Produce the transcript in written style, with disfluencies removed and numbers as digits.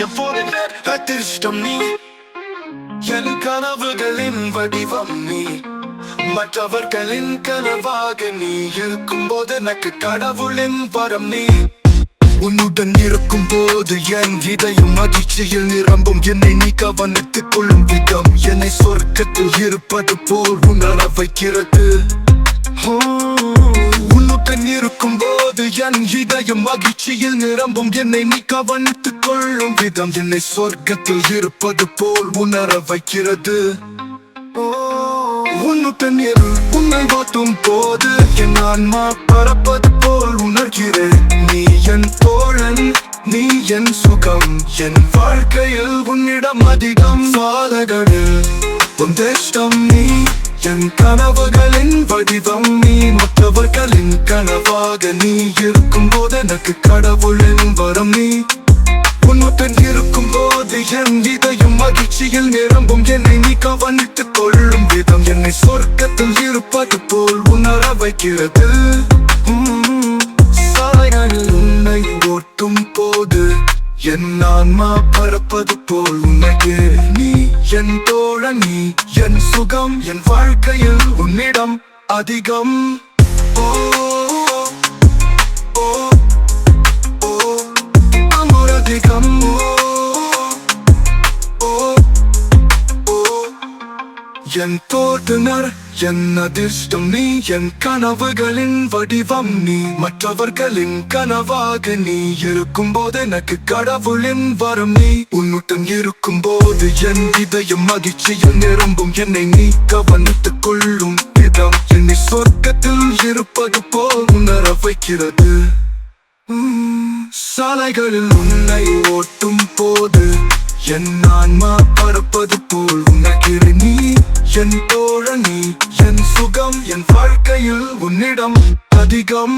எப்போதும் அதிர்ஷ்டம் நீ என் கனவுகளின் வடிவம் நீ மற்றவர்களின் கனவாக நீ இருக்கும்போது எனக்கு கடவுளின் வரம் நீ உன்னுடன் இருக்கும் போது என் இதயம் மகிழ்ச்சியில் நிரம்பும் என்னை நீ கவனித்துக் கொள்ளும் விதம் என்னை சொர்க்கத்தில் இருப்பது போல் உணர வைக்கிறது உன்னுடன் இருக்கும் போது என் இதயம் மகிழ்ச்சியில் நிரம்பும் என்னை நீ கவனித்துக் கொள்ளும் விதம் என்னை சொர்க்கத்தில் இருப்பது போல் உணர வைக்கிறது உன்னுடன் உன்னை வாட்டும் போது என் ஆன்மா பறப்பது போல் உணர்கிறேன் நீ என் தோழன் நீ என் சுகம் என் வாழ்க்கையில் உன்னிடம் அதிகம் சாலைகளில் உந்தேஷ்டம் நீ என் கனவுகளின் வடிவம் நீ மற்றவர்களின் கனவாக நீ இருக்கும் போது எனக்கு கடவுளின் வரம் நீ உன்னுடன் இருக்கும் போது என் இதயம் மகிழ்ச்சியில் நிரம்பும் என்னை நீ கவனித்துக் கொள்ளும் விதம் என்னை சொர்க்கத்தில் இருப்பது போல் உணர வைக்கிறது சாலைகளில் உன்னை ஓட்டும் போது என் ஆன்மா பறப்பது போல் உனக்கு நீ என் தோழன் நீ என் சுகம் என் வாழ்க்கையில் உன்னிடம் அதிகம் அதிகம் என் தோற்றுனர் என் அதிர்ஷ்டம் நீ என் கனவுகளின் வடிவம் நீ மற்றவர்களின் கனவாக நீ இருக்கும் போது எனக்கு கடவுளின் வரம் நீ உன்னுடன் இருக்கும் போது என் இதயம் மகிழ்ச்சியில் நிரம்பும் என்னை நீ கவனித்துக் கொள்ளும் விதம் என்னை சொர்க்கத்தில் இருப்பது போல் உணர வைக்கிறது சாலைகளில் உன்னை ஓட்டும் போது என் ஆன்மா பறப்பது போல் உனக்கிற நீ என் தோழன் நீ என் சுகம் என் வாழ்க்கையில் உன்னிடம் அதிகம்